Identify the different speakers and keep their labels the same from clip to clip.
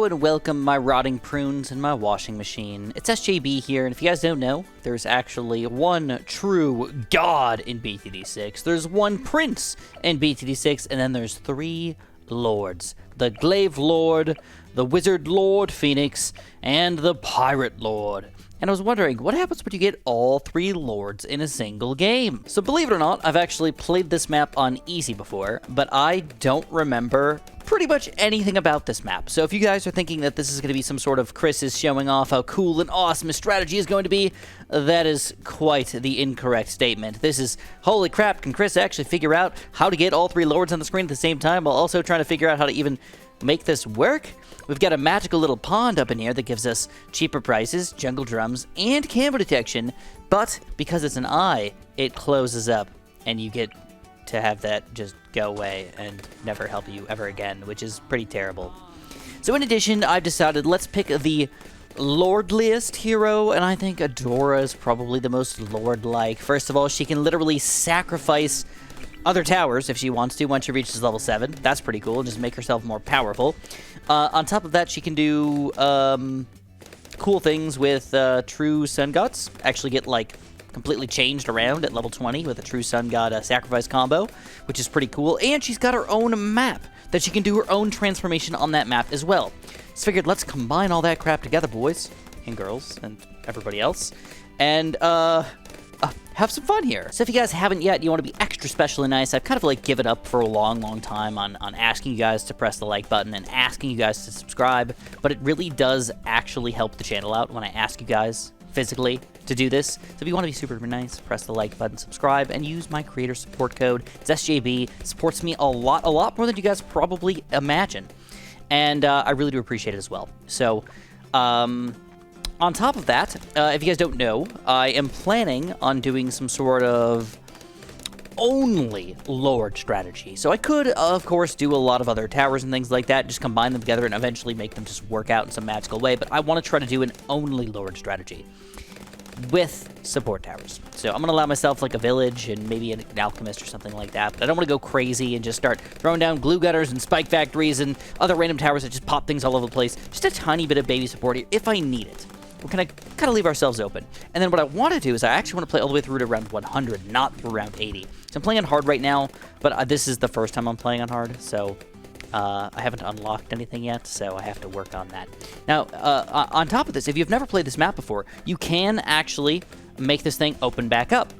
Speaker 1: Hello and welcome, my rotting prunes and my washing machine. It's SJB here, and if you guys don't know, there's actually one true god in BTD6, there's one prince in BTD6, and then there's three lords. The Glaive Lord, the Wizard Lord Phoenix, and the Pirate Lord. And I was wondering, what happens when you get all three lords in a single game? So believe it or not, I've actually played this map on easy before, but I don't remember pretty much anything about this map. So if you guys are thinking that this is going to be some sort of Chris is showing off how cool and awesome his strategy is going to be, that is quite the incorrect statement. This is, holy crap, can Chris actually figure out how to get all three lords on the screen at the same time while also trying to figure out how to even make this work? We've got a magical little pond up in here that gives us cheaper prices, jungle drums, and camo detection, but because it's an eye, it closes up, and you get to have that just go away and never help you ever again, which is pretty terrible. So in addition, I've decided let's pick the lordliest hero, and I think Adora is probably the most lord-like. First of all, she can literally sacrifice other towers if she wants to once she reaches level 7. That's pretty cool, just make herself more powerful. On top of that, she can do cool things with True Sun Gods. Actually get, like, completely changed around at level 20 with a True Sun God sacrifice combo, which is pretty cool. And she's got her own map that she can do her own transformation on that map as well. So figured, let's combine all that crap together, boys and girls and everybody else, and have some fun here. So if you guys haven't yet, you want to be extra special and nice, I've kind of like given up for a long time on asking you guys to press the like button and asking you guys to subscribe, but it really does actually help the channel out when I ask you guys physically to do this. So if you want to be super nice, press the like button, subscribe, and use my creator support code. It's SJB. It supports me a lot more than you guys probably imagine. And I really do appreciate it as well. So, on top of that, if you guys don't know, I am planning on doing some sort of only Lord strategy. So I could, of course, do a lot of other towers and things like that, just combine them together and eventually make them just work out in some magical way, but I want to try to do an only Lord strategy with support towers. So I'm going to allow myself like a village and maybe an alchemist or something like that, but I don't want to go crazy and just start throwing down glue gunners and spike factories and other random towers that just pop things all over the place. Just a tiny bit of baby support here if I need it. We're going to kind of leave ourselves open. And then what I want to do is I actually want to play all the way through to round 100, not through round 80. So I'm playing on hard right now, but this is the first time I'm playing on hard, so I haven't unlocked anything yet, so I have to work on that. Now, on top of this, if you've never played this map before, you can actually make this thing open back up,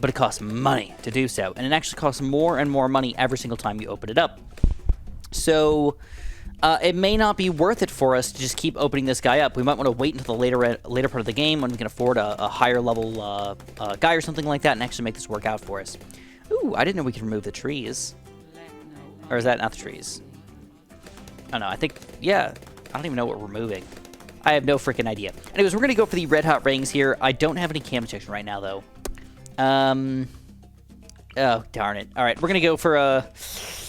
Speaker 1: but it costs money to do so, and it actually costs more and more money every single time you open it up. So it may not be worth it for us to just keep opening this guy up. We might want to wait until the later part of the game when we can afford a higher level guy or something like that and actually make this work out for us. Ooh, I didn't know we could remove the trees. Or is that not the trees? Oh no, I think, yeah, I don't even know what we're moving. I have no freaking idea. Anyways, we're going to go for the red hot rings here. I don't have any cam detection right now, though. Oh, darn it. All right, we're going to go for a...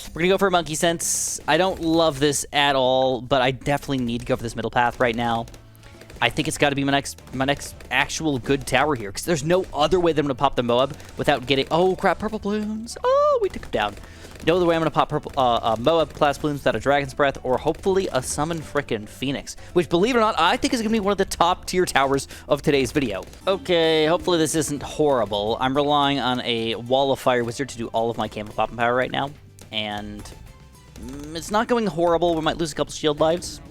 Speaker 1: We're going to go for a monkey sense. I don't love this at all, but I definitely need to go for this middle path right now. I think it's got to be my next actual good tower here, because there's no other way that I'm going to pop the Moab without getting... Oh, crap, purple balloons. Oh, we took them down. No other way I'm going to pop purple Moab class balloons without a Dragon's Breath, or hopefully a summon frickin' Phoenix, which, believe it or not, I think is going to be one of the top tier towers of today's video. Okay, hopefully this isn't horrible. I'm relying on a Wall of Fire Wizard to do all of my camo popping power right now. And it's not going horrible. We might lose a couple shield lives,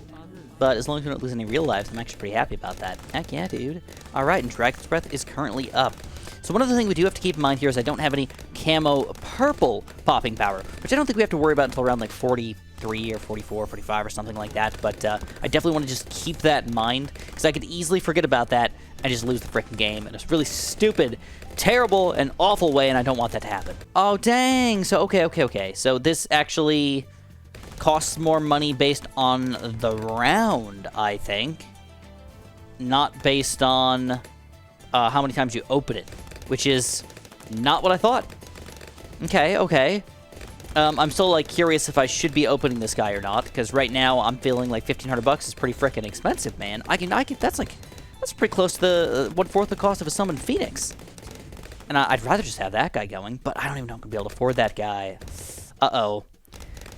Speaker 1: but as long as we don't lose any real lives, I'm actually pretty happy about that. Heck yeah, dude. All right, and Dragon's Breath is currently up. So one other thing we do have to keep in mind here is I don't have any camo purple popping power, which I don't think we have to worry about until around like 43 or 44, 45 or something like that, but I definitely want to just keep that in mind, because I could easily forget about that and just lose the frickin' game in a really stupid, terrible, and awful way, and I don't want that to happen. Oh, dang! So, okay. So this actually costs more money based on the round, I think, not based on how many times you open it, which is not what I thought. Okay. I'm still, like, curious if I should be opening this guy or not, because right now I'm feeling like 1,500 bucks is pretty frickin' expensive, man. That's pretty close to the 1/4 the cost of a summoned Phoenix. And I'd rather just have that guy going, but I don't even know if I'm going to be able to afford that guy. Uh-oh.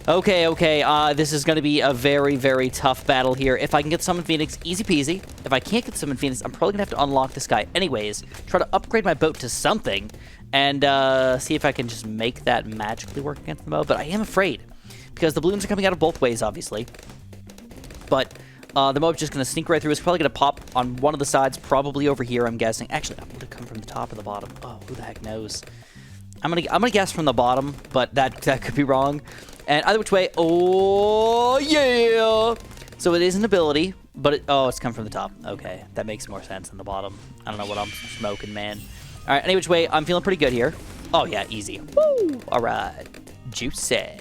Speaker 1: Okay. This is going to be a very, very tough battle here. If I can get Summon Phoenix, easy peasy. If I can't get Summon Phoenix, I'm probably going to have to unlock this guy anyways. Try to upgrade my boat to something. And see if I can just make that magically work against the mob. But I am afraid. Because the balloons are coming out of both ways, obviously. But the mob's just going to sneak right through. It's probably going to pop on one of the sides. Probably over here, I'm guessing. Actually, I'm going to come from the top or the bottom. Oh, who the heck knows? I'm gonna guess from the bottom, but that could be wrong. And either which way, oh yeah! So it is an ability, but it's come from the top. Okay, that makes more sense than the bottom. I don't know what I'm smoking, man. All right, any which way, I'm feeling pretty good here. Oh yeah, easy. Woo! All right, juicy.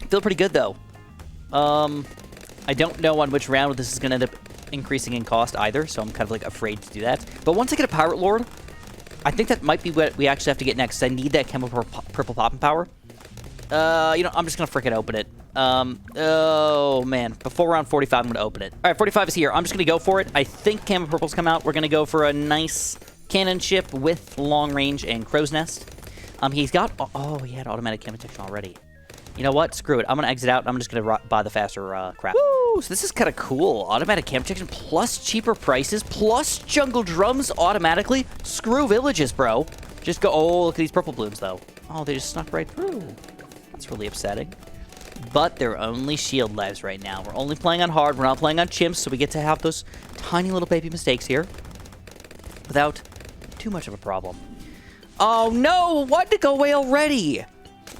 Speaker 1: Feel pretty good though. I don't know on which round this is gonna end up increasing in cost either, so I'm kind of like afraid to do that. But once I get a Pirate Lord, I think that might be what we actually have to get next. I need that camo purple popping power. You know, I'm just going to freaking open it. Oh, man. Before round 45, I'm going to open it. All right, 45 is here. I'm just going to go for it. I think camo purple's come out. We're going to go for a nice cannon ship with long range and crow's nest. He's got... Oh, he had automatic camo protection already. You know what? Screw it. I'm going to exit out. I'm just going to buy the faster crap. Woo! So this is kind of cool. Automatic camo protection plus cheaper prices plus jungle drums automatically. Screw villages, bro. Just go... Oh, look at these purple balloons, though. Oh, they just snuck right through. That's really upsetting. But they're only shield lives right now. We're only playing on hard. We're not playing on chimps, so we get to have those tiny little baby mistakes here without too much of a problem. Oh, no! Why did it go away already?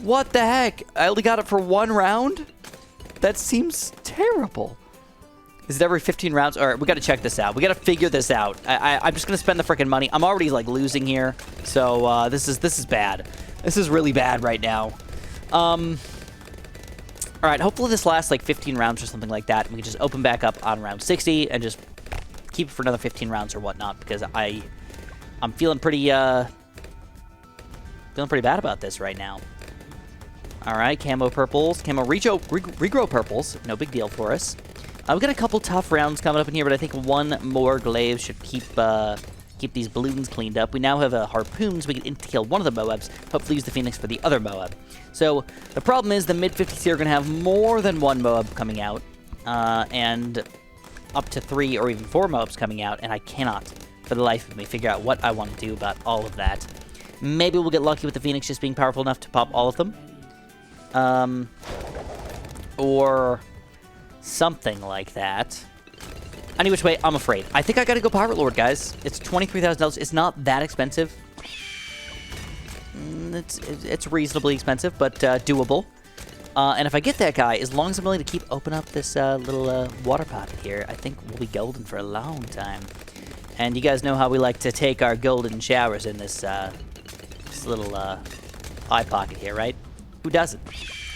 Speaker 1: What the heck? I only got it for one round? That seems terrible. Is it every 15 rounds? All right, we got to check this out. We got to figure this out. I'm just going to spend the freaking money. I'm already, like, losing here. So, this is bad. This is really bad right now. All right, hopefully this lasts, like, 15 rounds or something like that. And we can just open back up on round 60 and just keep it for another 15 rounds or whatnot. Because I'm feeling pretty bad about this right now. All right, camo purples, camo regrow purples. No big deal for us. We've got a couple tough rounds coming up in here, but I think one more glaive should keep these balloons cleaned up. We now have a harpoon, so we can kill one of the Moabs. Hopefully use the Phoenix for the other Moab. So the problem is the mid-50s here are going to have more than one Moab coming out, and up to 3 or even 4 Moabs coming out, and I cannot, for the life of me, figure out what I want to do about all of that. Maybe we'll get lucky with the Phoenix just being powerful enough to pop all of them. Or something like that. Any which way, I'm afraid. I think I gotta go Pirate Lord, guys. It's $23,000. It's not that expensive. It's reasonably expensive, but doable. And if I get that guy, as long as I'm willing to keep open up this little water pocket here, I think we'll be golden for a long time. And you guys know how we like to take our golden showers in this little eye pocket here, right? Who doesn't?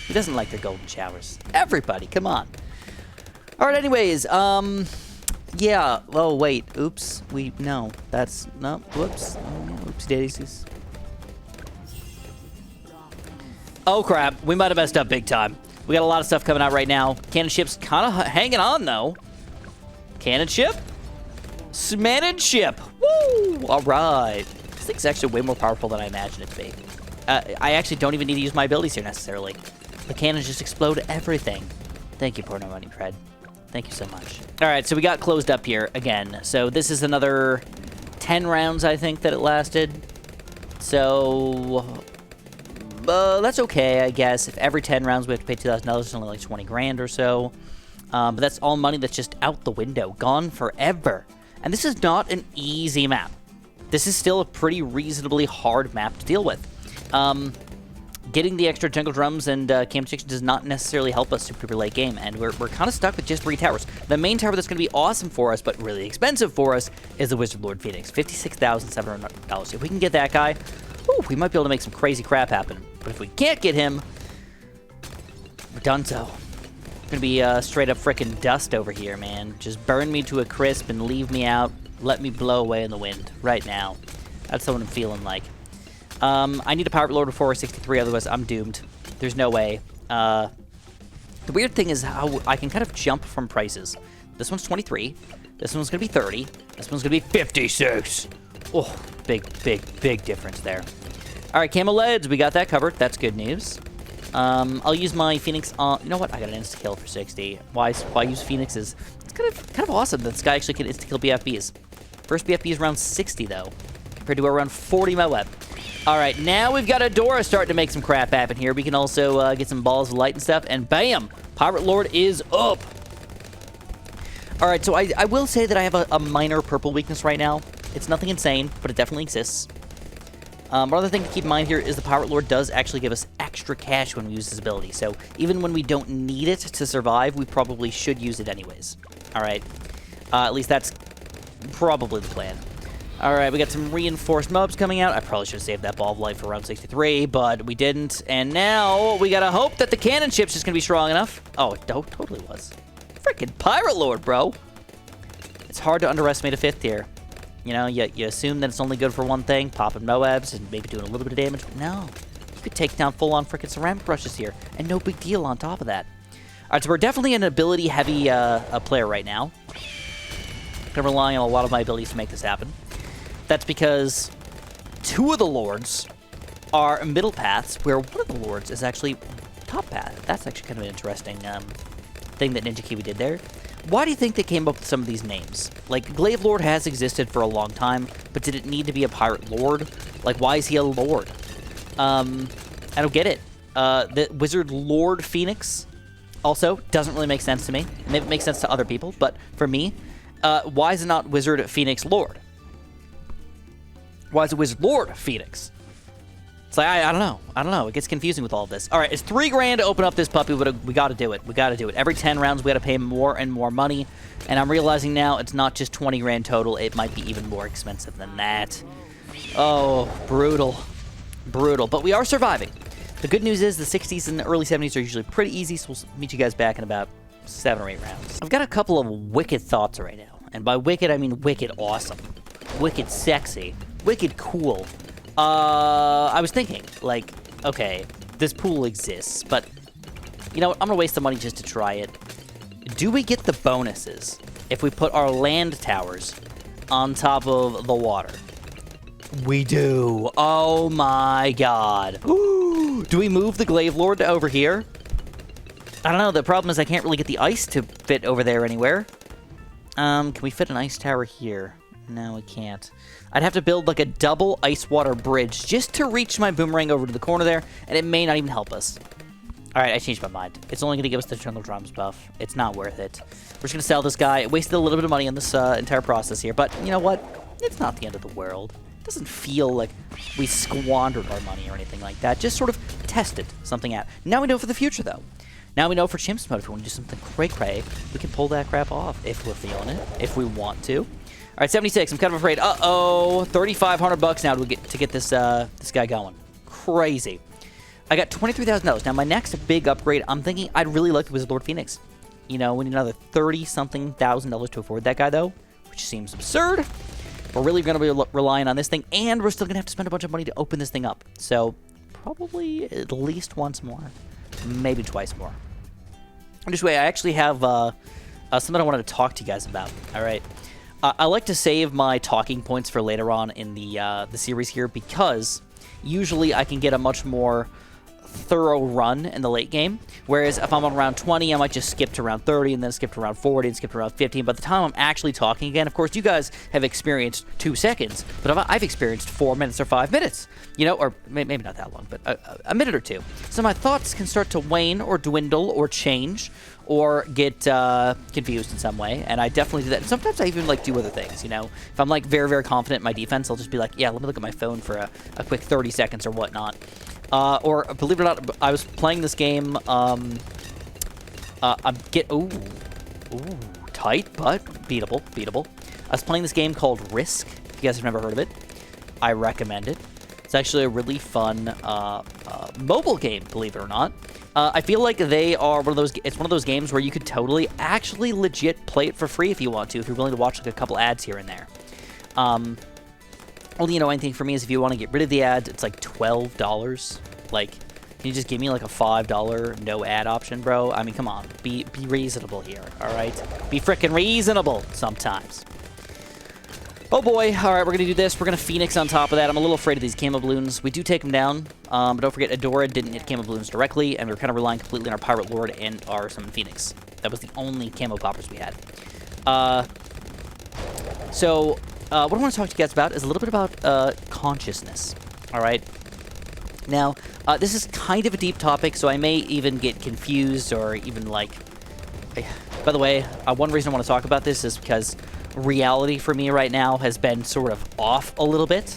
Speaker 1: Who doesn't like their golden showers? Everybody, come on. All right, anyways, yeah. Oh, wait. Oops. No. That's... No. Whoops. Oopsie daisies. Oh, crap. We might have messed up big time. We got a lot of stuff coming out right now. Cannon ship's kind of hanging on, though. Cannon ship? Smanted ship. Woo! All right. This thing's actually way more powerful than I imagined it to be. I actually don't even need to use my abilities here, necessarily. The cannons just explode everything. Thank you, Porno Money Pred. Thank you so much. All right, so we got closed up here again. So this is another 10 rounds, I think, that it lasted. So that's okay, I guess. If every 10 rounds we have to pay $2,000, it's only like 20 grand or so. But that's all money that's just out the window, gone forever. And this is not an easy map. This is still a pretty reasonably hard map to deal with. Getting the extra jungle drums and camo protection does not necessarily help us super late game, and we're kind of stuck with just 3 towers. The main tower that's going to be awesome for us, but really expensive for us, is the Wizard Lord Phoenix. $56,700. If we can get that guy, we might be able to make some crazy crap happen. But if we can't get him, we're done so. It's going to be straight up frickin' dust over here, man. Just burn me to a crisp and leave me out. Let me blow away in the wind right now. That's what I'm feeling like. I need a Pirate Lord before 63, otherwise I'm doomed. There's no way. The weird thing is how I can kind of jump from prices. This one's 23. This one's going to be 30. This one's going to be 56. Oh, big difference there. All right, camo leads. We got that covered. That's good news. I'll use my Phoenix on... You know what? I got an insta-kill for 60. Why use Phoenixes? It's kind of awesome that this guy actually can insta-kill BFBs. First BFB is around 60, though, compared to around 40 Moab. All right, now we've got Adora starting to make some crap happen here. We can also get some balls of light and stuff, and bam! Pirate Lord is up! All right, so I will say that I have a minor purple weakness right now. It's nothing insane, but it definitely exists. One other thing to keep in mind here is the Pirate Lord does actually give us extra cash when we use his ability. So even when we don't need it to survive, we probably should use it anyways. All right, at least that's probably the plan. All right, we got some reinforced mobs coming out. I probably should have saved that ball of life for round 63, but we didn't. And now we gotta hope that the cannon ship's just gonna be strong enough. Oh, it totally was. Freaking Pirate Lord, bro. It's hard to underestimate a 5th tier. You know, you assume that it's only good for one thing, popping Moabs and maybe doing a little bit of damage. But no, you could take down full-on freaking ceramic brushes here, and no big deal on top of that. All right, so we're definitely an ability-heavy player right now. I'm relying on a lot of my abilities to make this happen. That's because 2 of the lords are middle paths, where one of the lords is actually top path. That's actually kind of an interesting thing that Ninja Kiwi did there. Why do you think they came up with some of these names? Like, Glaive Lord has existed for a long time, but did it need to be a Pirate Lord? Like, why is he a Lord? I don't get it. The Wizard Lord Phoenix also doesn't really make sense to me. Maybe it makes sense to other people, but for me, why is it not Wizard Phoenix Lord? Why is it Wizard Lord Phoenix? It's like, I don't know. I don't know. It gets confusing with all of this. All right, it's $3 grand to open up this puppy, but we got to do it. We got to do it. Every 10 rounds, we got to pay more and more money. And I'm realizing now it's not just 20 grand total. It might be even more expensive than that. Oh, brutal. Brutal. But we are surviving. The good news is the 60s and the early 70s are usually pretty easy, so we'll meet you guys back in about 7 or 8 rounds. I've got a couple of wicked thoughts right now. And by wicked, I mean wicked awesome. Wicked sexy. Wicked cool. I was thinking, like, okay, this pool exists, but, you know what, I'm gonna waste the money just to try it. Do we get the bonuses if we put our land towers on top of the water? We do. Oh my god. Ooh, do we move the Glaive Lord to over here? I don't know, the problem is I can't really get the ice to fit over there anywhere. Can we fit an ice tower here? No, we can't. I'd have to build like a double ice water bridge just to reach my boomerang over to the corner there, and it may not even help us. All right, I changed my mind. It's only going to give us the Jungle Drums buff. It's not worth it. We're just going to sell this guy. It wasted a little bit of money on this entire process here, but you know what? It's not the end of the world. It doesn't feel like we squandered our money or anything like that. Just sort of tested something out. Now we know for the future, though. Now we know for Chimps mode, if we want to do something cray-cray, we can pull that crap off if we're feeling it, if we want to. All right, 76. I'm kind of afraid. Uh-oh, $3,500 now to get this this guy going. Crazy. I got $23,000. Now my next big upgrade, I'm thinking I'd really like the Wizard Lord Phoenix. You know, we need another $30-something thousand to afford that guy though, which seems absurd. We're really going to be relying on this thing, and we're still going to have to spend a bunch of money to open this thing up. So probably at least once more, maybe twice more. This way, I actually have something I wanted to talk to you guys about. All right. I like to save my talking points for later on in the series here, because usually I can get a much more thorough run in the late game, whereas if I'm on round 20, I might just skip to round 30 and then skip to round 40 and skip to round 15. By the time I'm actually talking again, of course, you guys have experienced 2 seconds, but I've experienced 4 minutes or 5 minutes, you know, or maybe not that long, but a minute or 2. So my thoughts can start to wane or dwindle or change or get confused in some way, and I definitely do that. And sometimes I even like do other things, you know. If I'm like very, very confident in my defense, I'll just be like, yeah, let me look at my phone for a quick 30 seconds or whatnot. Or believe it or not, I was playing this game. Ooh, tight but beatable. I was playing this game called Risk. If you guys have never heard of it, I recommend it. It's actually a really fun mobile game, believe it or not. I feel like they are one of those. It's one of those games where you could totally, actually, legit play it for free if you want to, if you're willing to watch like a couple ads here and there. Only annoying thing for me is if you want to get rid of the ads, it's like $12. Like, can you just give me like a $5 no ad option, bro? I mean, come on, be reasonable here, all right? Be frickin' reasonable sometimes. Oh boy, alright, we're going to do this. We're going to Phoenix on top of that. I'm a little afraid of these camo balloons. We do take them down, but don't forget Adora didn't hit camo balloons directly, and we were kind of relying completely on our Pirate Lord and our Summon Phoenix. That was the only camo poppers we had. So, what I want to talk to you guys about is a little bit about consciousness, alright? Now, this is kind of a deep topic, so I may even get confused or even like... By the way, one reason I want to talk about this is because reality for me right now has been sort of off a little bit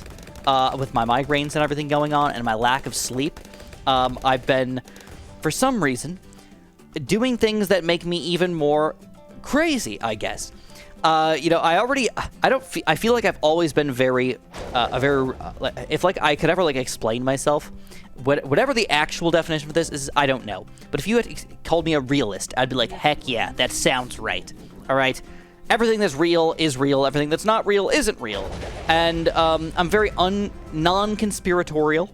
Speaker 1: with my migraines and everything going on and my lack of sleep. I've been, for some reason, doing things that make me even more crazy, I guess. You know, I feel like I've always been if like I could ever like explain myself, whatever the actual definition for this is, I don't know. But if you had called me a realist, I'd be like, heck yeah, that sounds right. All right. Everything that's real is real. Everything that's not real isn't real. And I'm very non-conspiratorial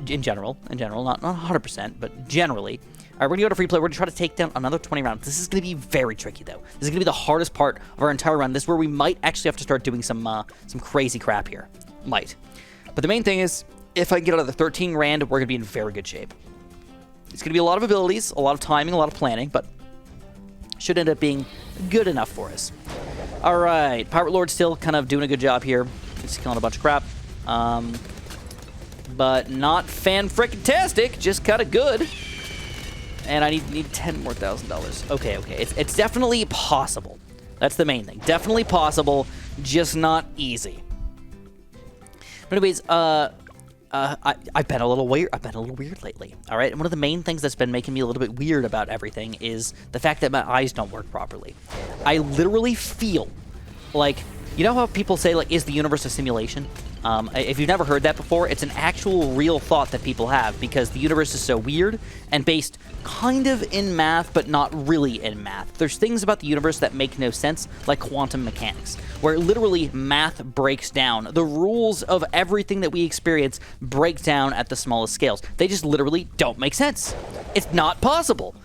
Speaker 1: in general, not 100%, but generally. All right, we're going to go to Freeplay. We're going to try to take down another 20 rounds. This is going to be very tricky, though. This is going to be the hardest part of our entire run. This is where we might actually have to start doing some crazy crap here. Might. But the main thing is, if I can get another 13 grand, we're going to be in very good shape. It's going to be a lot of abilities, a lot of timing, a lot of planning, but should end up being good enough for us. All right, Pirate Lord still kind of doing a good job here. Just killing a bunch of crap. But not fan-frickin-tastic, just kind of good. And I need $10 more thousand. Okay. It's definitely possible. That's the main thing. Definitely possible, just not easy. But anyways, I've been a little weird. I've been a little weird lately. All right, and one of the main things that's been making me a little bit weird about everything is the fact that my eyes don't work properly. I literally feel like, you know how people say, like, is the universe a simulation? If you've never heard that before, it's an actual real thought that people have because the universe is so weird and based kind of in math, but not really in math. There's things about the universe that make no sense, like quantum mechanics, where literally math breaks down. The rules of everything that we experience break down at the smallest scales. They just literally don't make sense. It's not possible.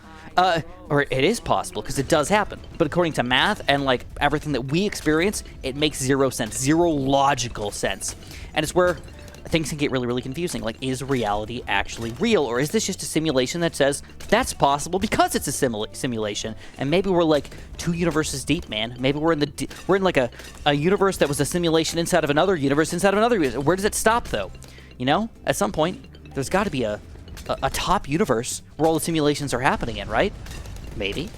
Speaker 1: Or it is possible, because it does happen. But according to math and, like, everything that we experience, it makes zero sense. Zero logical sense. And it's where things can get really, really confusing. Like, is reality actually real? Or is this just a simulation that says that's possible because it's a simulation? And maybe we're, like, 2 universes deep, man. Maybe we're in like, a universe that was a simulation inside of another universe inside of another universe. Where does it stop, though? You know? At some point, there's got to be a top universe where all the simulations are happening in, right? Maybe.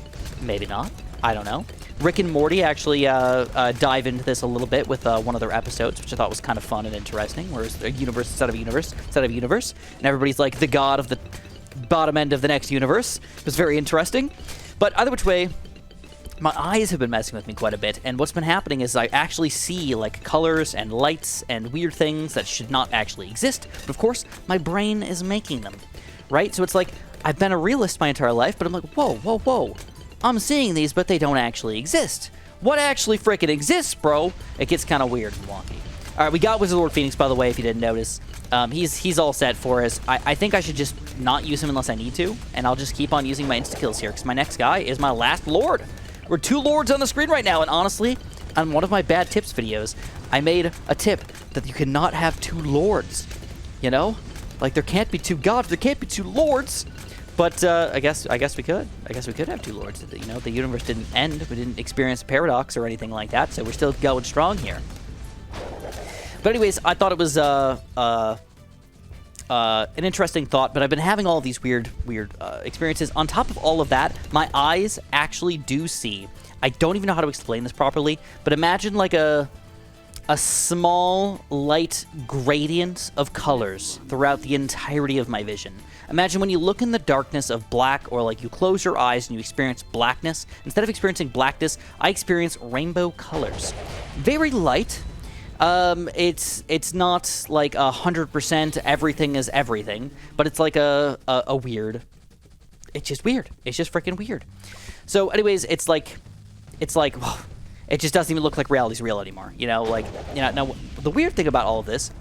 Speaker 1: Maybe not. I don't know. Rick and Morty actually dive into this a little bit with one of their episodes, which I thought was kind of fun and interesting, where it's a universe instead of a universe instead of a universe, and everybody's like the god of the bottom end of the next universe. It was very interesting. But either which way, my eyes have been messing with me quite a bit, and what's been happening is I actually see, like, colors and lights and weird things that should not actually exist, but of course, my brain is making them, right? So it's like, I've been a realist my entire life, but I'm like, whoa. I'm seeing these, but they don't actually exist. What actually frickin' exists, bro? It gets kind of weird and wonky. All right, we got Wizard Lord Phoenix, by the way, if you didn't notice. He's all set for us. I think I should just not use him unless I need to, and I'll just keep on using my insta-kills here, because my next guy is my last Lord. We're 2 Lords on the screen right now, and honestly, on one of my bad tips videos, I made a tip that you cannot have 2 Lords, you know? Like, there can't be 2 gods, there can't be 2 Lords. But I guess we could. I guess we could have 2 Lords. You know, the universe didn't end. We didn't experience a paradox or anything like that, so we're still going strong here. But anyways, I thought it was an interesting thought, but I've been having all these weird experiences. On top of all of that, my eyes actually do see. I don't even know how to explain this properly, but imagine like a small, light gradient of colors throughout the entirety of my vision. Imagine when you look in the darkness of black, or like you close your eyes and you experience blackness. Instead of experiencing blackness, I experience rainbow colors. Very light. It's not like 100% everything is everything, but it's like a weird. It's just weird. It's just freaking weird. So, anyways, it's like. It just doesn't even look like reality's real anymore, you know? Like, you know, now, the weird thing about all of this,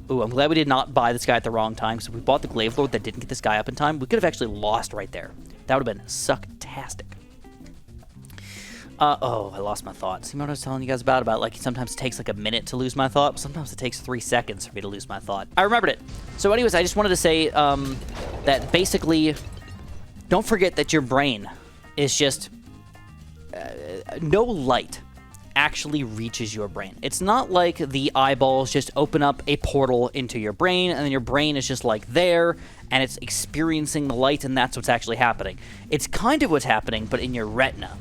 Speaker 1: Ooh, I'm glad we did not buy this guy at the wrong time, so if we bought the Glaive Lord that didn't get this guy up in time, we could have actually lost right there. That would have been sucktastic. Oh, I lost my thought. See what I was telling you guys about like sometimes it takes like a minute to lose my thought, but sometimes it takes 3 seconds for me to lose my thought. I remembered it. So anyways, I just wanted to say that basically, don't forget that your brain is just, no light actually reaches your brain. It's not like the eyeballs just open up a portal into your brain and then your brain is just like there and it's experiencing the light and that's what's actually happening. It's kind of what's happening, but in your retina.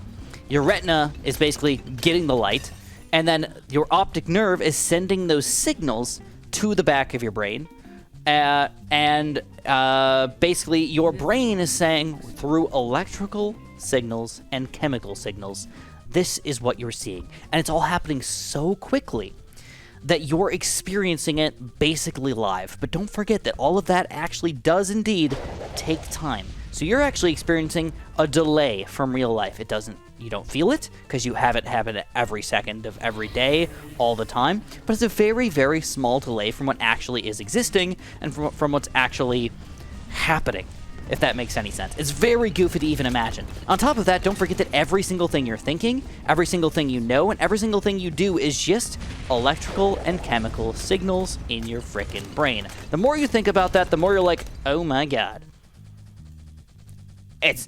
Speaker 1: Your retina is basically getting the light, and then your optic nerve is sending those signals to the back of your brain. Basically, your brain is saying, through electrical signals and chemical signals, this is what you're seeing. And it's all happening so quickly that you're experiencing it basically live. But don't forget that all of that actually does indeed take time. So you're actually experiencing a delay from real life. You don't feel it because you have it happen every second of every day, all the time. But it's a very, very small delay from what actually is existing and from what's actually happening, if that makes any sense. It's very goofy to even imagine. On top of that, don't forget that every single thing you're thinking, every single thing you know, and every single thing you do is just electrical and chemical signals in your frickin' brain. The more you think about that, the more you're like, oh my god. It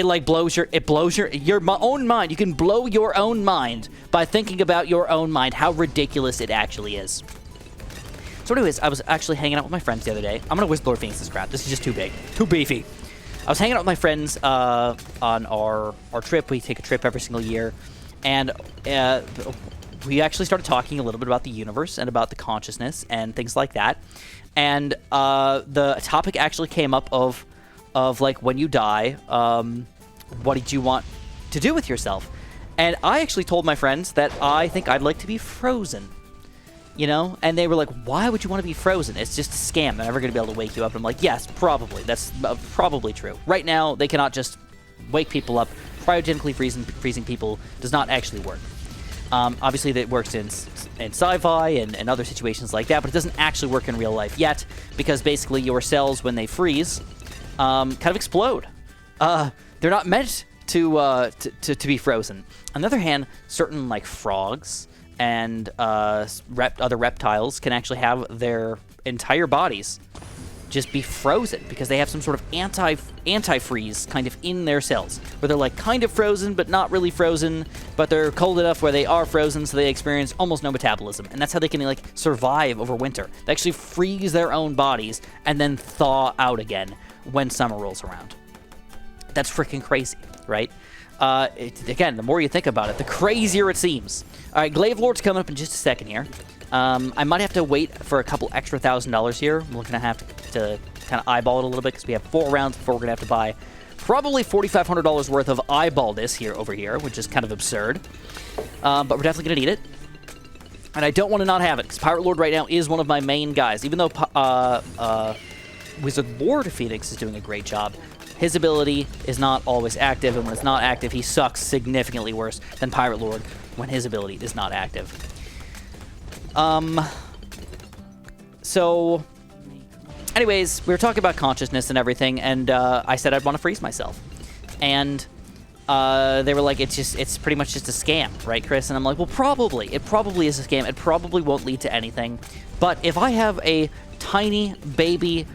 Speaker 1: like blows your own mind. You can blow your own mind by thinking about your own mind, how ridiculous it actually is. So anyways, I was actually hanging out with my friends the other day. I'm gonna Whistlelord Phoenix this crap. This is just too big. Too beefy. I was hanging out with my friends on our trip. We take a trip every single year. And we actually started talking a little bit about the universe and about the consciousness and things like that. And the topic actually came up of like, when you die, what did you want to do with yourself? And I actually told my friends that I think I'd like to be frozen. You know? And they were like, why would you want to be frozen? It's just a scam. They're never going to be able to wake you up. And I'm like, yes, probably. That's probably true. Right now, they cannot just wake people up. Cryogenically freezing people does not actually work. Obviously, that works in sci-fi and other situations like that, but it doesn't actually work in real life yet, because basically your cells, when they freeze, kind of explode. They're not meant to be frozen. On the other hand, certain like frogs and other reptiles can actually have their entire bodies just be frozen because they have some sort of antifreeze kind of in their cells, where they're like kind of frozen but not really frozen, but they're cold enough where they are frozen, so they experience almost no metabolism, and that's how they can like survive over winter. They actually freeze their own bodies and then thaw out again when summer rolls around. That's freaking crazy, right? Again, the more you think about it, the crazier it seems. All right, Glaive Lord's coming up in just a second here. I might have to wait for a couple extra $1,000 here. I'm looking to have to kind of eyeball it a little bit because we have 4 rounds before we're going to have to buy probably $4,500 worth of eyeball-ness over here, which is kind of absurd. But we're definitely going to need it. And I don't want to not have it because Pirate Lord right now is one of my main guys. Even though Wizard Lord Phoenix is doing a great job, his ability is not always active, and when it's not active, he sucks significantly worse than Pirate Lord when his ability is not active. So, anyways, we were talking about consciousness and everything, and I said I'd want to freeze myself. And they were like, it's pretty much just a scam, right, Chris? And I'm like, well, probably. It probably is a scam. It probably won't lead to anything. But if I have a tiny baby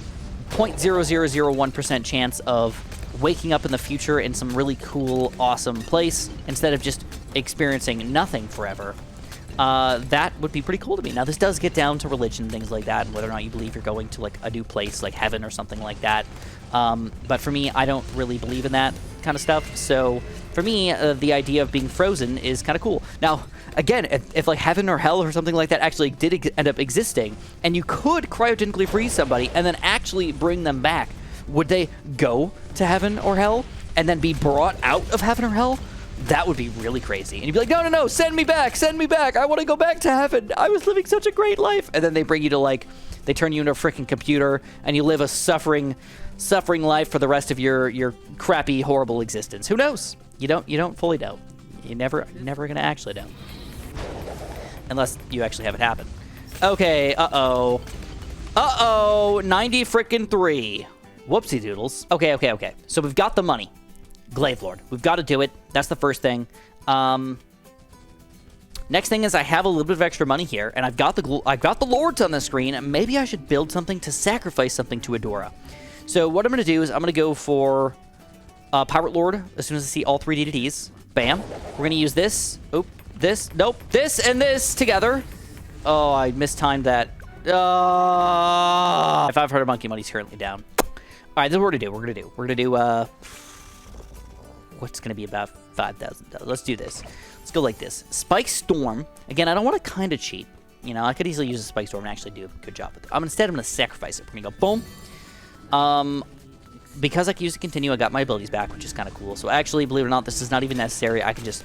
Speaker 1: 0.0001% chance of waking up in the future in some really cool, awesome place instead of just experiencing nothing forever, that would be pretty cool to me. Now, this does get down to religion and things like that, and whether or not you believe you're going to like a new place like heaven or something like that. But for me, I don't really believe in that kind of stuff. So for me, the idea of being frozen is kind of cool. Now, again, if like heaven or hell or something like that actually did end up existing, and you could cryogenically freeze somebody and then actually bring them back, would they go to heaven or hell and then be brought out of heaven or hell? That would be really crazy. And you'd be like, no, no, no, send me back, send me back. I want to go back to heaven. I was living such a great life. And then they bring you to like, they turn you into a freaking computer and you live a suffering life for the rest of your crappy, horrible existence. Who knows? You don't fully know. You never gonna actually know. Unless you actually have it happen. Okay, uh-oh. Uh-oh, 90 frickin' 3. Whoopsie doodles. Okay. So we've got the money. Glaive Lord. We've got to do it. That's the first thing. Next thing is I have a little bit of extra money here, and I've got the Lords on the screen. Maybe I should build something to sacrifice something to Adora. So what I'm going to do is I'm going to go for Pirate Lord as soon as I see all 3 DDTs. Bam. We're going to use this. Oh, this. Nope. This and this together. Oh, I mistimed that. 500 monkey money's currently down. All right, this is what we're going to do. We're going to do what's going to be about $5,000. Let's do this. Let's go like this. Spike Storm. Again, I don't want to kind of cheat. You know, I could easily use a Spike Storm and actually do a good job with it. Instead, I'm going to sacrifice it. We're going to go boom. Because I can use it continue, I got my abilities back, which is kind of cool. So actually, believe it or not, this is not even necessary. I can just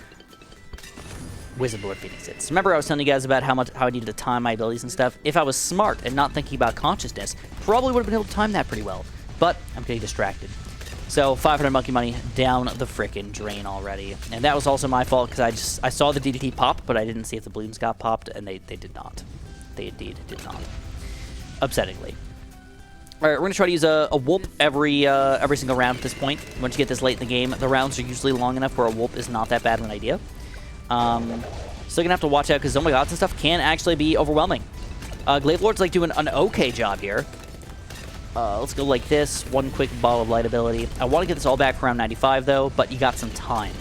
Speaker 1: Wizard Lord Phoenix it. So remember I was telling you guys about how I needed to time my abilities and stuff? If I was smart and not thinking about consciousness, probably would have been able to time that pretty well. But I'm getting distracted. So 500 monkey money down the frickin' drain already. And that was also my fault because I saw the DDT pop, but I didn't see if the balloons got popped, and they did not. They indeed did not. Upsettingly. All right, we're going to try to use a whoop every single round at this point. Once you get this late in the game, the rounds are usually long enough where a whoop is not that bad of an idea. Still going to have to watch out because, oh my god, this stuff can actually be overwhelming. Glaive Lord's like doing an okay job here. Let's go like this. One quick ball of light ability. I want to get this all back for around 95, though, but you got some time.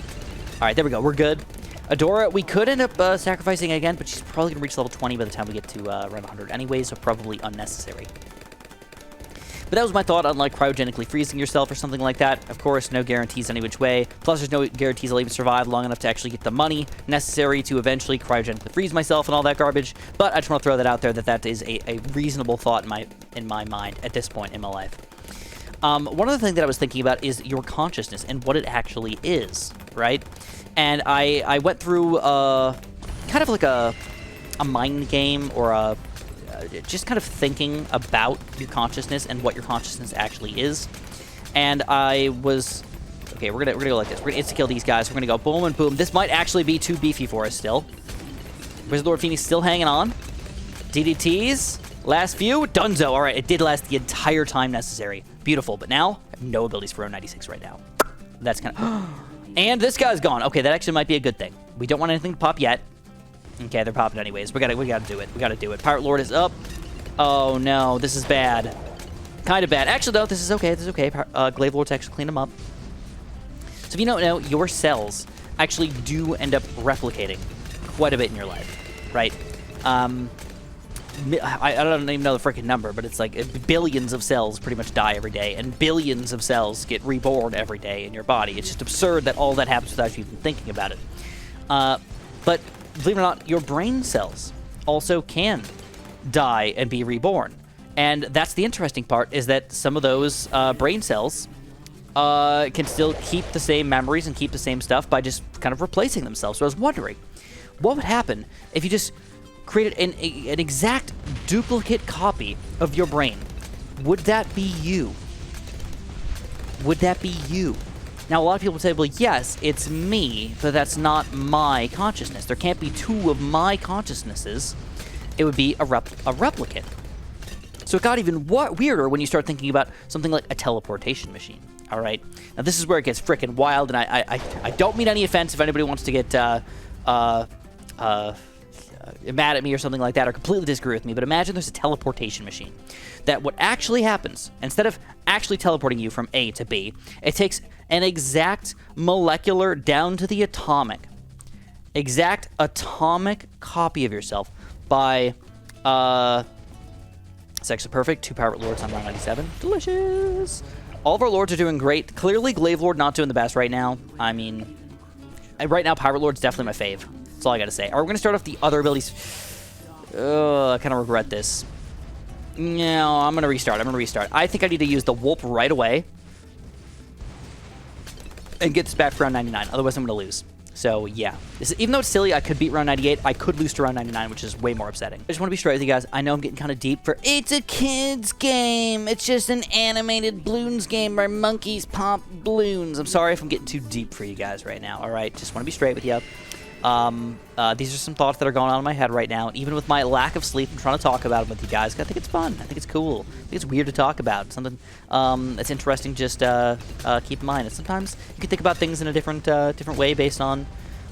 Speaker 1: All right, there we go. We're good. Adora, we could end up sacrificing again, but she's probably going to reach level 20 by the time we get to around 100 anyway, so probably unnecessary. But that was my thought on, like, cryogenically freezing yourself or something like that. Of course, no guarantees any which way. Plus, there's no guarantees I'll even survive long enough to actually get the money necessary to eventually cryogenically freeze myself and all that garbage. But I just want to throw that out there that is a reasonable thought in my mind at this point in my life. One other thing that I was thinking about is your consciousness and what it actually is, right? And I went through kind of like a mind game or just kind of thinking about your consciousness and what your consciousness actually is. And I was... Okay, we're gonna go like this. We're gonna insta-kill these guys. We're gonna go boom and boom. This might actually be too beefy for us still. Wizard Lord Phoenix still hanging on. DDTs. Last few. Dunzo. All right, it did last the entire time necessary. Beautiful. But now, I have no abilities for 96 right now. That's kind of... And this guy's gone. Okay, that actually might be a good thing. We don't want anything to pop yet. Okay, they're popping anyways. We gotta do it. We gotta do it. Pirate Lord is up. Oh no, this is bad. Kind of bad. Actually, no, this is okay. This is okay. Glaive Lord's actually cleaned them up. So if you don't know, your cells actually do end up replicating quite a bit in your life, right? I don't even know the freaking number, but it's like billions of cells pretty much die every day, and billions of cells get reborn every day in your body. It's just absurd that all that happens without you even thinking about it. But believe it or not, your brain cells also can die and be reborn. And that's the interesting part, is that some of those brain cells can still keep the same memories and keep the same stuff by just kind of replacing themselves. So I was wondering, what would happen if you just created an exact duplicate copy of your brain? Would that be you? Would that be you? Now, a lot of people would say, well, yes, it's me, but that's not my consciousness. There can't be two of my consciousnesses. It would be a replicate. So it got even weirder when you start thinking about something like a teleportation machine, all right? Now, this is where it gets frickin' wild, and I don't mean any offense if anybody wants to get mad at me or something like that, or completely disagree with me, but imagine there's a teleportation machine that what actually happens, instead of actually teleporting you from A to B, it takes an exact molecular, down to the atomic, exact atomic copy of yourself by, it's actually perfect, 2 Pirate Lords on round 97. Delicious! All of our Lords are doing great. Clearly, Glaive Lord not doing the best right now. I mean, right now, Pirate Lord's definitely my fave. That's all I gotta say. All right, we're gonna start off the other abilities. I kind of regret this. No, I'm gonna restart. I think I need to use the Whoop right away and get this back for round 99. Otherwise, I'm gonna lose. So, yeah. Even though it's silly, I could beat round 98. I could lose to round 99, which is way more upsetting. I just want to be straight with you guys. I know I'm getting kind of deep for... It's a kid's game. It's just an animated Bloons game where monkeys pop balloons. I'm sorry if I'm getting too deep for you guys right now, all right? Just want to be straight with you. These are some thoughts that are going on in my head right now. And even with my lack of sleep, I'm trying to talk about them with you guys. I think it's fun. I think it's cool. I think it's weird to talk about. Something that's interesting. Just keep in mind. And sometimes you can think about things in a different way based on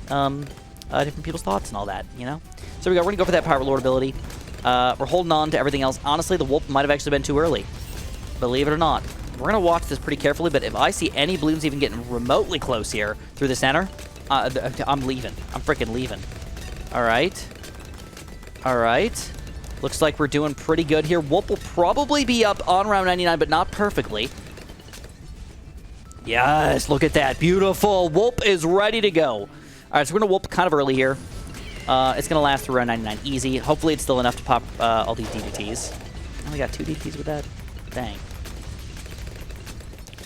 Speaker 1: different people's thoughts and all that. You know. So we go. We're gonna go for that Pirate Lord ability. We're holding on to everything else. Honestly, the Wolf might have actually been too early. Believe it or not. We're gonna watch this pretty carefully. But if I see any Bloons even getting remotely close here through the center. I'm leaving. I'm freaking leaving. All right. All right. Looks like we're doing pretty good here. Whoop will probably be up on round 99, but not perfectly. Yes, look at that. Beautiful. Whoop is ready to go. All right, so we're going to whoop kind of early here. It's going to last through round 99 easy. Hopefully it's still enough to pop all these DDTs. I only got 2 DDTs with that. Dang.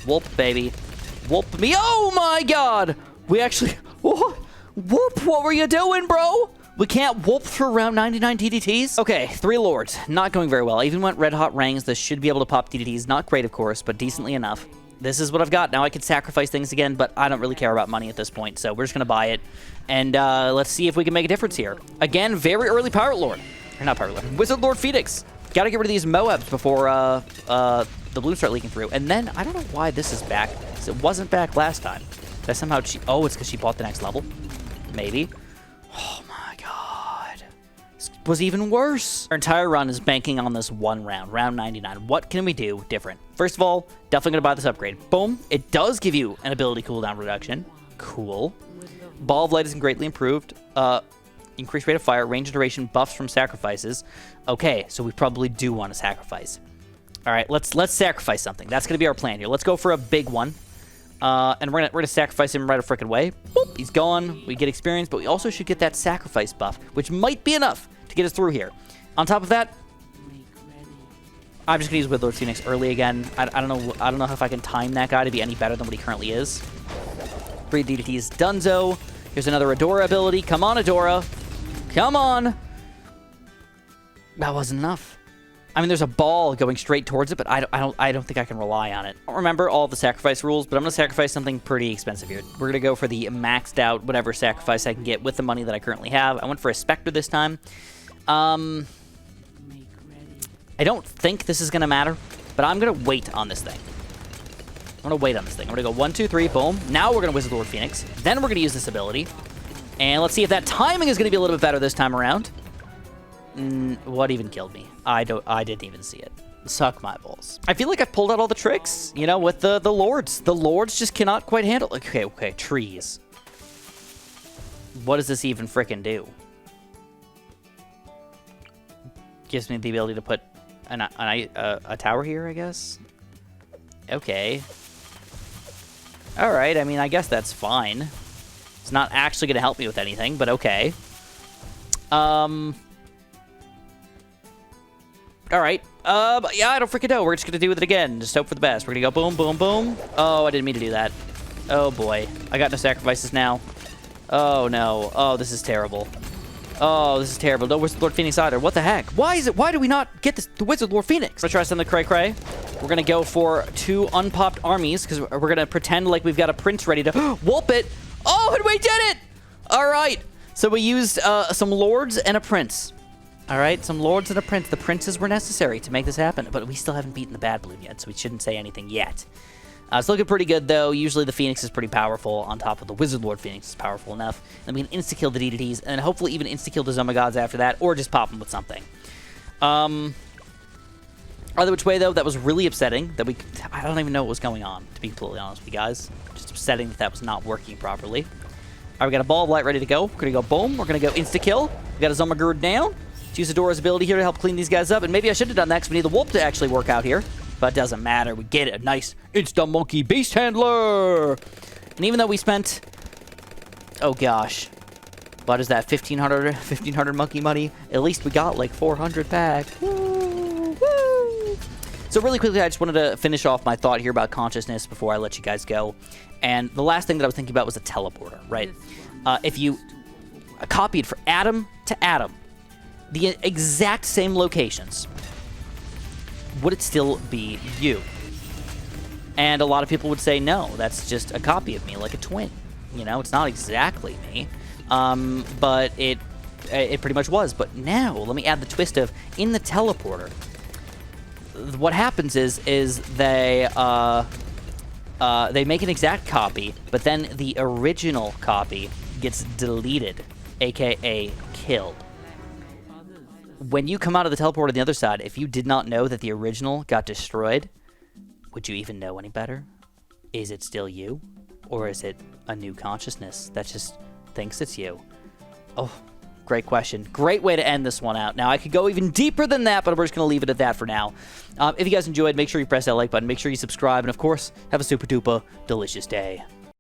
Speaker 1: Whoop, baby. Whoop me. Oh, my God. We actually... Whoop, what were you doing, bro? We can't whoop for around 99 DDTs? Okay, 3 Lords. Not going very well. I even went Red Hot Rangs. This should be able to pop DDTs. Not great, of course, but decently enough. This is what I've got. Now I can sacrifice things again, but I don't really care about money at this point, so we're just going to buy it. And let's see if we can make a difference here. Again, very early Pirate Lord. Or not Pirate Lord. Wizard Lord Phoenix. Got to get rid of these Moabs before the Bloons start leaking through. And then, I don't know why this is back, because it wasn't back last time. Did I somehow oh, it's because she bought the next level? Maybe. Oh my God. This was even worse. Our entire run is banking on this one round, round 99. What can we do different? First of all, definitely going to buy this upgrade. Boom. It does give you an ability cooldown reduction. Cool. Ball of Light is greatly improved. Increased rate of fire, range duration, buffs from sacrifices. Okay, so we probably do want to sacrifice. All right, let's sacrifice something. That's going to be our plan here. Let's go for a big one. And we're gonna sacrifice him right a frickin' way. Boop, he's gone. We get experience, but we also should get that sacrifice buff, which might be enough to get us through here. On top of that, I'm just gonna use Wizard Phoenix early again. I don't know if I can time that guy to be any better than what he currently is. 3 DDTs, Dunzo. Here's another Adora ability. Come on, Adora. Come on. That wasn't enough. I mean, there's a ball going straight towards it, but I don't think I can rely on it. I don't remember all the sacrifice rules, but I'm going to sacrifice something pretty expensive here. We're going to go for the maxed out whatever sacrifice I can get with the money that I currently have. I went for a Spectre this time. I don't think this is going to matter, but I'm going to wait on this thing. I'm going to wait on this thing. I'm going to go 1, 2, 3, boom. Now we're going to Wizard Lord Phoenix. Then we're going to use this ability. And let's see if that timing is going to be a little bit better this time around. What even killed me? I didn't even see it. Suck my balls. I feel like I've pulled out all the tricks, you know, with the Lords. The Lords just cannot quite handle... Okay, trees. What does this even frickin' do? Gives me the ability to put a tower here, I guess? Okay. Alright, I mean, I guess that's fine. It's not actually going to help me with anything, but okay. Alright. Yeah, I don't freaking know. We're just going to do it again. Just hope for the best. We're going to go boom, boom, boom. Oh, I didn't mean to do that. Oh, boy. I got no sacrifices now. Oh, no. Oh, this is terrible. Oh, this is terrible. No Wizard Lord Phoenix either. What the heck? Why do we not get the Wizard Lord Phoenix? We're going to try something cray-cray. We're going to go for 2 unpopped armies because we're going to pretend like we've got a prince ready to whoop it. Oh, and we did it! All right. So we used some lords and a prince. All right, some lords and a prince. The princes were necessary to make this happen, but we still haven't beaten the bad Bloon yet, so we shouldn't say anything yet. It's looking pretty good, though. Usually the Phoenix is pretty powerful on top of the Wizard Lord Phoenix is powerful enough. And we can insta-kill the DDTs, and hopefully even insta-kill the Zomagods after that, or just pop them with something. Either which way, though, that was really upsetting. I don't even know what was going on, to be completely honest with you guys. Just upsetting that was not working properly. All right, we got a Ball of Light ready to go. We're going to go boom. We're going to go insta-kill. We got a Zomagurd down. Let's use Adora's ability here to help clean these guys up. And maybe I should have done that because we need the Whoop to actually work out here. But it doesn't matter. We get it. A nice insta-monkey beast handler. And even though we spent... Oh, gosh. What is that? 1,500 monkey money? At least we got like 400 back. Woo! Woo! So really quickly, I just wanted to finish off my thought here about consciousness before I let you guys go. And the last thing that I was thinking about was a teleporter, right? If you copied for atom to atom, the exact same locations, would it still be you? And a lot of people would say, no, that's just a copy of me, like a twin. You know, it's not exactly me. but it pretty much was. But now, let me add the twist of, in the teleporter, what happens is they make an exact copy, but then the original copy gets deleted, aka killed. When you come out of the teleporter on the other side, if you did not know that the original got destroyed, would you even know any better? Is it still you? Or is it a new consciousness that just thinks it's you? Oh, great question. Great way to end this one out. Now, I could go even deeper than that, but we're just going to leave it at that for now. If you guys enjoyed, make sure you press that like button, make sure you subscribe, and of course, have a super duper delicious day.